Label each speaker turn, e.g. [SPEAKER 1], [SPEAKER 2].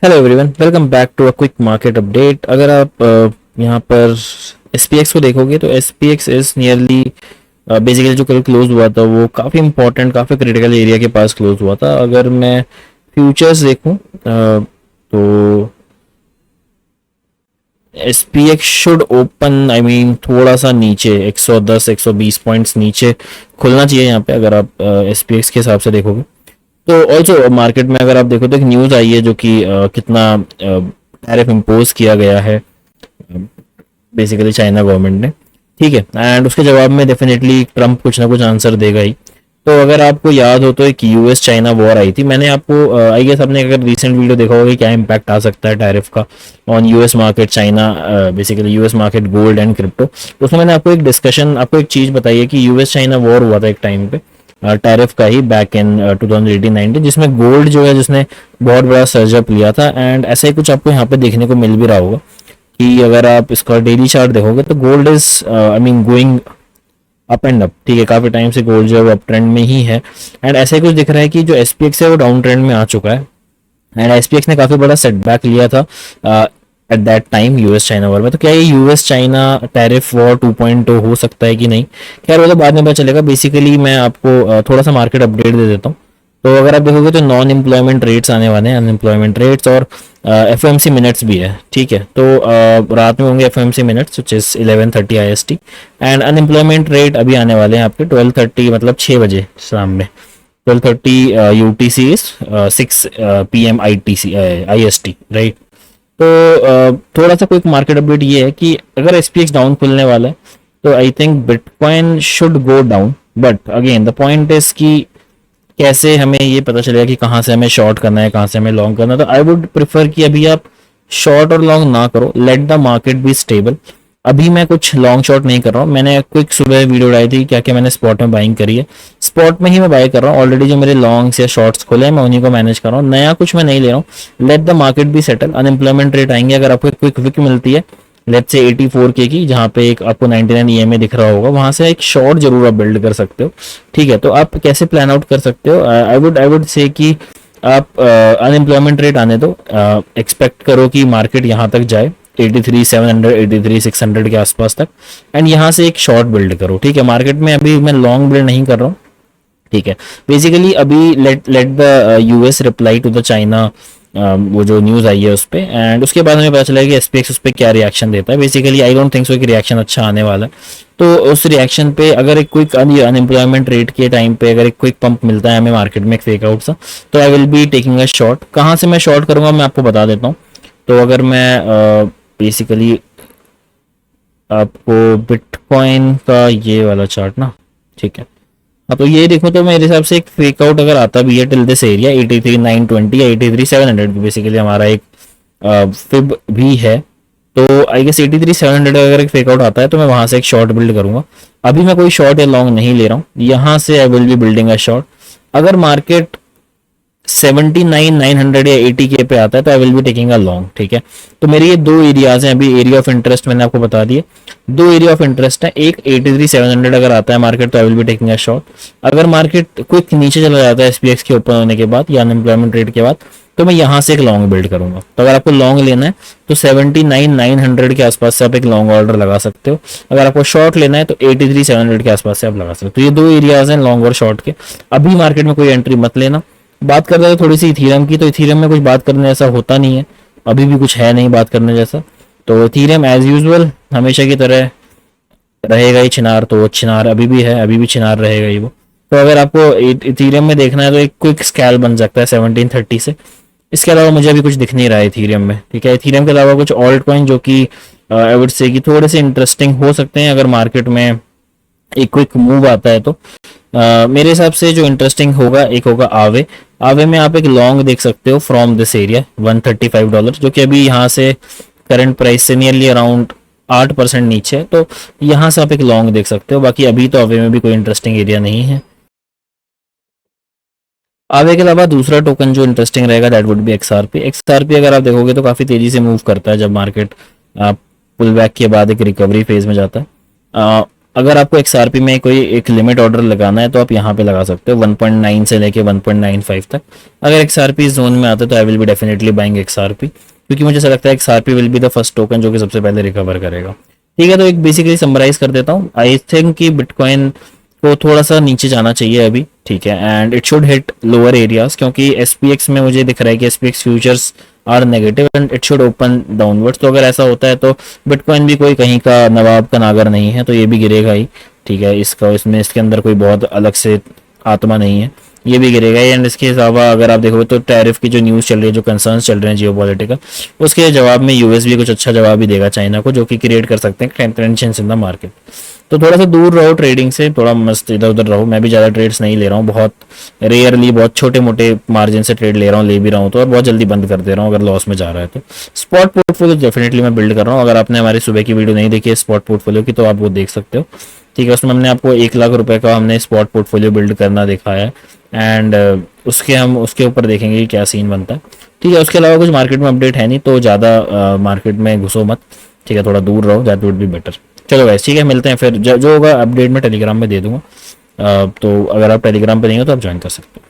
[SPEAKER 1] Hello everyone, welcome back to a quick market update. अगर आप यहाँ पर SPX को देखोगे तो SPX इज नियरली बेसिकली जो कल क्लोज हुआ था वो काफ़ी इंपॉर्टेंट, काफ़ी क्रिटिकल एरिया के पास क्लोज हुआ था। अगर मैं फ्यूचर्स देखूँ तो SPX शुड ओपन थोड़ा सा नीचे 110 120 पॉइंट्स नीचे खुलना चाहिए यहाँ पे, अगर आप SPX के हिसाब से देखोगे। तो ऑल्सो मार्केट में अगर आप देखो तो एक न्यूज़ आई है जो कि कितना टैरिफ इम्पोज किया गया है बेसिकली चाइना गवर्नमेंट ने। ठीक है, एंड उसके जवाब में डेफिनेटली ट्रम्प कुछ ना कुछ आंसर देगा ही। तो अगर आपको याद हो तो एक US चाइना वॉर आई थी, मैंने आपको आई गेस आपने अगर रिसेंट वीडियो देखा होगा कि क्या इम्पैक्ट आ सकता है टैरिफ का on US market China, basically US market gold and crypto. तो उसमें मैंने आपको एक डिस्कशन, आपको एक चीज़ बताई है कि US चाइना वॉर हुआ था एक टाइम पे टैरिफ का ही बैक इन 2018-19, जिसमें गोल्ड जो है जिसने बहुत बड़ा सर्ज अप लिया था। एंड ऐसा ही कुछ आपको यहाँ पे देखने को मिल भी रहा होगा कि अगर आप इसका डेली चार्ट देखोगे तो gold is going up and up. ठीक है, काफी टाइम से गोल्ड जो है वो अप ट्रेंड में ही है। एंड ऐसा ही कुछ दिख रहा है कि जो SPX है वो डाउन ट्रेंड में आ चुका है। एंड SPX ने काफी बड़ा सेटबैक लिया था at that time US China war में। तो क्या ये US चाइना टैरिफ वॉर 2.0 हो सकता है कि नहीं, खैर वो तो बाद में पता चलेगा। बेसिकली मैं आपको थोड़ा सा मार्केट अपडेट दे देता हूँ। तो अगर आप देखोगे तो नॉन एम्प्लॉयमेंट रेट्स आने वाले हैं, अनएम्प्लॉयमेंट रेट्स, और FOMC मिनट्स भी है। ठीक है, तो रात में होंगे FOMC minutes which is 11:30 IST। And unemployment rate अभी आने वाले हैं आपके 12:30, मतलब 6 बजे शाम में। 12:30 UTC is 6 PM IST, right. तो थोड़ा सा क्विक मार्केट अपडेट ये है कि अगर SPX डाउन खुलने वाला है तो I think bitcoin should go down. But again the point is कि कैसे हमें ये पता चलेगा कि कहाँ से हमें शॉर्ट करना है, कहाँ से हमें लॉन्ग करना है। तो आई वुड प्रिफर कि अभी आप शॉर्ट और लॉन्ग ना करो, let the market be stable. अभी मैं कुछ लॉन्ग शॉर्ट नहीं कर रहा हूँ। मैंने क्विक सुबह वीडियो डाली थी क्या क्या मैंने स्पॉट में बाइंग करी है, स्पॉट में ही मैं बाय कर रहा हूँ। ऑलरेडी जो मेरे लॉन्ग्स या शॉर्ट्स खोले हैं मैं उन्हीं को मैनेज कर रहा हूँ, नया कुछ मैं नहीं ले रहा हूँ। Let the market be settle. Unemployment rate आएंगे, अगर आपको क्विक विक मिलती है लेट्स से 84K की, जहाँ पे एक आपको 99 EMA दिख रहा होगा, वहां से एक शॉर्ट जरूर आप बिल्ड कर सकते हो। ठीक है, तो आप कैसे प्लान आउट कर सकते हो, आई वुड से कि आप अनएम्प्लॉयमेंट रेट आने दो, एक्सपेक्ट करो कि मार्केट यहाँ तक जाए 83,700 83,600 के आसपास तक, एंड यहाँ से एक शॉर्ट बिल्ड करो। ठीक है, मार्केट में अभी मैं लॉन्ग बिल्ड नहीं कर रहा हूँ। ठीक है, बेसिकली अभी let let the US reply to the China, वो जो न्यूज़ आई है उस पर, एंड उसके बाद हमें पता चला कि SPX उस पर क्या रिएक्शन देता है। Basically I don't think so कि रिएक्शन अच्छा आने वाला है। तो उस रिएक्शन पे अगर एक क्विक अनएम्प्लॉयमेंट रेट के टाइम पे अगर एक क्विक पंप मिलता है हमें मार्केट में एक फेक आउट सा, तो I will be taking a short. कहाँ से मैं शॉर्ट करूंगा मैं आपको बता देता हूँ। तो अगर मैं बेसिकली आपको बिटकॉइन का ये वाला चार्ट ना, ठीक है, हाँ, तो ये देखो तो मेरे हिसाब से एक फेक आउट अगर आता भी है टिल दिस एरिया 83,920 या 83,700 बेसिकली हमारा एक फिब भी है। तो आई गेस 83,700 अगर एक फेक आउट आता है तो मैं वहां से एक शॉर्ट बिल्ड करूंगा। अभी मैं कोई शॉर्ट या लॉन्ग नहीं ले रहा हूँ, यहाँ से I will be building a short. अगर मार्केट 79,900 या 80K पे आता है तो I will be taking a long. ठीक है, तो मेरे ये दो एरियाज हैं अभी, एरिया ऑफ इंटरेस्ट मैंने आपको बता दिए। दो एरिया ऑफ इंटरेस्ट है, एक 83,700 अगर आता है मार्केट तो I will be taking a short. अगर मार्केट क्विक नीचे चला जाता है SPX के ओपन होने के बाद या अनएम्प्लॉयमेंट रेट के बाद, तो मैं यहाँ से एक लॉन्ग बिल्ड करूंगा। तो अगर आपको लॉन्ग लेना है तो 79,900 के आसपास से आप एक लॉन्ग ऑर्डर लगा सकते हो। अगर आपको शॉर्ट लेना है तो 83,700 के आसपास से आप लगा सकते हो। तो ये दो एरियाज हैं लॉन्ग और शॉर्ट के। अभी मार्केट में कोई एंट्री मत लेना। बात कर रहे थे थोड़ी सी इथीरियम की, तो इथीरियम में कुछ बात करने जैसा होता नहीं है, अभी भी कुछ है नहीं बात करने जैसा। तो इथीरियम एज यूजुअल हमेशा की तरह रहेगा ही छिनार, तो छिनार अभी भी है, अभी भी छिनार रहेगा ही वो। तो अगर आपको इथीरियम में देखना है तो एक क्विक स्कैल बन सकता है 1730 से। इसके अलावा मुझे अभी कुछ दिख नहीं रहा है इथीरियम में। ठीक है, इथीरियम के अलावा कुछ ऑल्ट कॉइन जो कि आई वुड से कि थोड़े से इंटरेस्टिंग हो सकते हैं अगर मार्केट में एक क्विक मूव आता है तो मेरे हिसाब से जो इंटरेस्टिंग होगा एक होगा आवे। आवे में आप एक लॉन्ग देख सकते हो फ्रॉम दिस एरिया $135, जो कि अभी यहाँ से करंट प्राइस से नियरली अराउंड 8% नीचे है। तो यहाँ से आप एक लॉन्ग देख सकते हो। बाकी अभी तो आवे में भी कोई इंटरेस्टिंग एरिया नहीं है। आवे के अलावा दूसरा टोकन जो इंटरेस्टिंग रहेगा that would be XRP। XRP अगर आप देखोगे तो काफ़ी तेज़ी से मूव करता है जब मार्केट पुल बैक के बाद एक रिकवरी फेज में जाता है। अगर आपको XRP में कोई एक लिमिट ऑर्डर लगाना है तो आप यहाँ पे लगा सकते हो 1.9 से लेके 1.95 तक। अगर XRP जोन में आता है तो I will be definitely buying XRP, क्योंकि मुझे ऐसा लगता है XRP will be the first token जो कि सबसे पहले रिकवर करेगा। ठीक है, तो एक बेसिकली समराइज कर देता हूँ। आई थिंक कि बिटकॉइन को थोड़ा सा नीचे जाना चाहिए अभी, ठीक है, and it should hit lower areas, क्योंकि SPX में मुझे दिख रहा है कि SPX futures are negative and it should open downwards. तो अगर ऐसा होता है तो बिटकॉइन भी कोई कहीं का नवाब का नागर नहीं है, तो ये भी गिरेगा ही, ठीक है। इसमें इसके अंदर कोई बहुत अलग से आत्मा नहीं है, ये भी गिरेगा। एंड इसके अलावा अगर आप देखोगे तो टैरिफ की जो न्यूज़ चल रही है, जो कंसर्न्स चल रहे हैं जियोपॉलिटिकल, उसके जवाब में यूएस भी कुछ अच्छा जवाब भी देगा चाइना को, जो कि क्रिएट कर सकते हैं टेंशन इन द मार्केट। तो थोड़ा सा दूर रहो ट्रेडिंग से, थोड़ा मस्त इधर उधर रहो। मैं भी ज़्यादा ट्रेड्स नहीं ले रहा हूँ, बहुत रेयरली बहुत छोटे मोटे मार्जिन से ट्रेड ले रहा हूँ, ले भी रहा हूँ तो, और बहुत जल्दी बंद कर दे रहा हूँ अगर लॉस में जा रहा है तो। स्पॉट पोर्टफोलियो डेफिनेटली मैं बिल्ड कर रहा हूँ। अगर आपने हमारी सुबह की वीडियो नहीं देखी है स्पॉट पोर्टफोलियो की, तो आप वो देख सकते हो, ठीक है। उसमें हमने आपको 1 लाख रुपए का हमने स्पॉट पोर्टफोलियो बिल्ड करना दिखाया है, एंड उसके ऊपर देखेंगे कि क्या सीन बनता है, ठीक है। उसके अलावा कुछ मार्केट में अपडेट है नहीं, तो ज़्यादा मार्केट में घुसो मत, ठीक है, थोड़ा दूर रहो, दैट वुड बी बेटर। चलो वैसे ठीक है, मिलते हैं फिर, जो होगा अपडेट में टेलीग्राम में दे दूंगा। तो अगर आप टेलीग्राम पे नहीं हो तो आप ज्वाइन कर सकते हो।